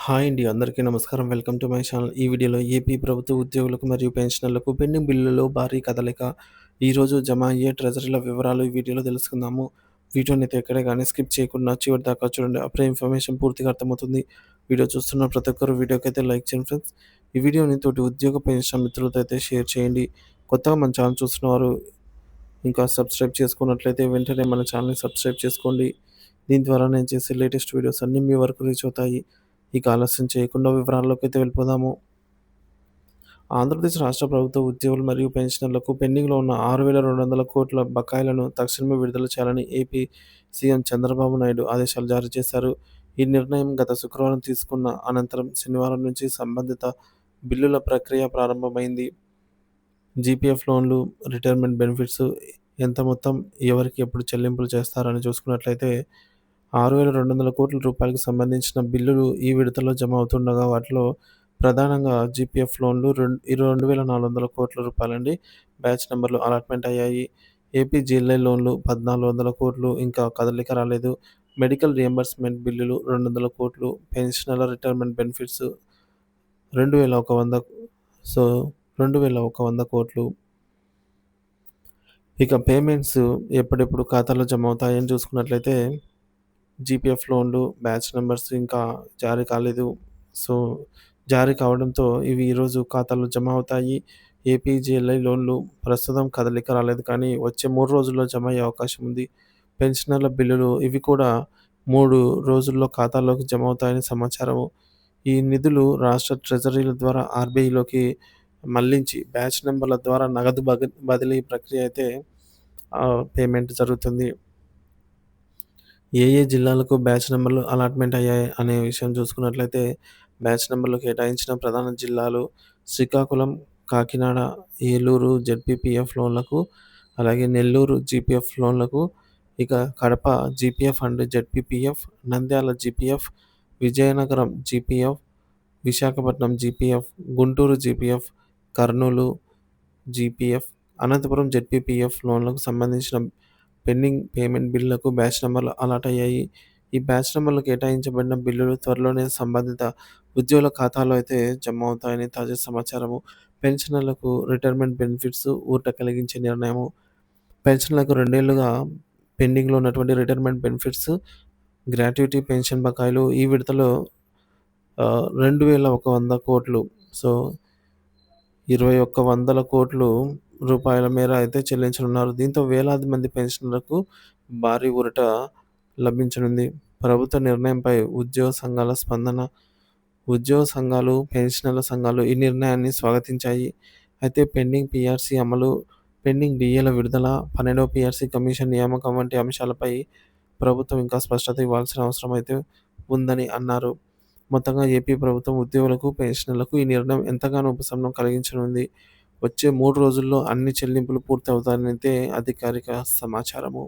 Hi అండి. అందరికీ నమస్కారం. Welcome to my channel. ఈ వీడియోలో ఏపీ ప్రభుత్వ ఉద్యోగులకు మరియు పెన్షనర్లకు పెండింగ్ బిల్లులలో భారీ కదలిక. ఈరోజు జమ అయ్యే ట్రెజరీల వివరాలు ఈ వీడియోలో తెలుసుకుందాము. వీడియోనైతే ఎక్కడే గానీ స్కిప్ చేయకుండా చివరి దాకా చూడండి. అప్పుడే ఇన్ఫర్మేషన్ పూర్తిగా అర్థమవుతుంది. వీడియో చూస్తున్న ప్రతి ఒక్కరు వీడియోకైతే లైక్ చేయండి ఫ్రెండ్స్. ఈ వీడియోని తోటి ఉద్యోగ పెన్షన్ మిత్రులతో అయితే షేర్ చేయండి. కొత్తగా మన ఛానల్ చూస్తున్నవారు ఇంకా సబ్స్క్రైబ్ చేసుకున్నట్లయితే వెంటనే మన ఛానల్‌ని సబ్స్క్రైబ్ చేసుకోండి. దీని ద్వారా నేను చేసే లేటెస్ట్ వీడియోస్ అన్నీ మీ వరకు రీచ్ అవుతాయి. ఇక ఆలస్యం చేయకుండా వివరాల్లోకైతే వెళ్ళిపోదాము. ఆంధ్రప్రదేశ్ రాష్ట్ర ప్రభుత్వ ఉద్యోగులు మరియు పెన్షనర్లకు పెండింగ్‌లో ఉన్న 6,200 కోట్ల బకాయిలను తక్షణమే విడుదల చేయాలని ఏపీ సీఎం చంద్రబాబు నాయుడు ఆదేశాలు జారీ చేశారు. ఈ నిర్ణయం గత శుక్రవారం తీసుకున్న అనంతరం శనివారం నుంచి సంబంధిత బిల్లుల ప్రక్రియ ప్రారంభమైంది. జీపీఎఫ్ లోన్లు, రిటైర్మెంట్ బెనిఫిట్స్ ఎంత మొత్తం ఎవరికి ఎప్పుడు చెల్లింపులు చేస్తారని చూసుకున్నట్లయితే 6,200 కోట్ల రూపాయలకు సంబంధించిన బిల్లులు ఈ విడతలో జమ అవుతుండగా వాటిలో ప్రధానంగా జీపీఎఫ్ లోన్లు 2,400 కోట్ల రూపాయలండి. బ్యాచ్ నంబర్‌లు అలాట్‌మెంట్ అయ్యాయి. ఏపీ జీఎల్ఐ లోన్లు 1,400 కోట్లు ఇంకా కదలిక రాలేదు. మెడికల్ రియంబర్స్‌మెంట్ బిల్లులు 200 కోట్లు, పెన్షనర్ల రిటైర్మెంట్ బెనిఫిట్స్ 2,100 సో 2,100 కోట్లు. ఇక పేమెంట్స్ ఎప్పుడెప్పుడు ఖాతాలో జమ అవుతాయని చూసుకున్నట్లయితే జీపీఎఫ్ లోన్లు, బ్యాచ్ నంబర్స్ ఇంకా జారీ కాలేదు. సో, జారీ కావడంతో ఇవి ఈరోజు ఖాతాలో జమ అవుతాయి. ఏపీజీఎల్ఐ లోన్లు ప్రస్తుతం కదలిక రాలేదు కానీ వచ్చే 3 రోజుల్లో జమ అయ్యే అవకాశం ఉంది. పెన్షనర్ల బిల్లులు ఇవి కూడా 3 రోజుల్లో ఖాతాలోకి జమ అవుతాయని సమాచారము. ఈ నిధులు రాష్ట్ర ట్రెజరీల ద్వారా ఆర్‌బీఐలోకి మళ్లించి బ్యాచ్ నంబర్ల ద్వారా నగదు బదిలీ ప్రక్రియ అయితే పేమెంట్ జరుగుతుంది. ఏ ఏ జిల్లాలకు బ్యాచ్ నంబర్‌లు అలాట్‌మెంట్ అయ్యాయి అనే విషయం చూసుకున్నట్లయితే, బ్యాచ్ నంబర్‌లు కేటాయించిన ప్రధాన జిల్లాలు శ్రీకాకుళం, కాకినాడ, ఏలూరు జెడ్పీపీఎఫ్ లోన్లకు, అలాగే నెల్లూరు జీపీఎఫ్ లోన్లకు, ఇక Kadapa GPF and ZPPF, Nandyal GPF, Vizianagaram GPF, Visakhapatnam GPF, Guntur GPF, Kurnool GPF, Anantapur ZPPF లోన్లకు సంబంధించిన పెండింగ్ పేమెంట్ బిల్లులకు బ్యాచ్ నంబర్‌లు అలాట్ అయ్యాయి. ఈ బ్యాచ్ నంబర్‌లు కేటాయించబడిన బిల్లులు త్వరలోనే సంబంధిత ఉద్యోగుల ఖాతాలో అయితే జమ అవుతాయని తాజా సమాచారము. పెన్షనర్లకు రిటైర్మెంట్ బెనిఫిట్స్ ఊరట కలిగించే నిర్ణయము. పెన్షన్‌లకు 2 ఏళ్లుగా పెండింగ్‌లో ఉన్నటువంటి రిటైర్మెంట్ బెనిఫిట్స్, గ్రాట్యుటీ పెన్షన్ బకాయిలు ఈ విడతలో 2,100 కోట్లు. సో 2,100 కోట్లు రూపాయల మేర అయితే చెల్లించనున్నారు. దీంతో వేలాది మంది పెన్షనర్లకు భారీ ఊరట లభించనుంది. ప్రభుత్వ నిర్ణయంపై ఉద్యోగ సంఘాల స్పందన. ఉద్యోగ సంఘాలు, పెన్షనర్ల సంఘాలు ఈ నిర్ణయాన్ని స్వాగతించాయి. అయితే పెండింగ్ పీఆర్సీ అమలు, పెండింగ్ డీఏల విడుదల, 12వ పీఆర్సీ కమిషన్ నియామకం వంటి అంశాలపై ప్రభుత్వం ఇంకా స్పష్టత ఇవ్వాల్సిన అవసరం అయితే ఉందని అన్నారు. మొత్తంగా ఏపీ ప్రభుత్వం ఉద్యోగులకు, పెన్షనర్లకు ఈ నిర్ణయం ఎంతగానో ఉపశమనం కలిగించనుంది. వచ్చే 3 రోజుల్లో అన్ని చెల్లింపులు పూర్తి అవుతాయనైతే అధికారిక సమాచారము.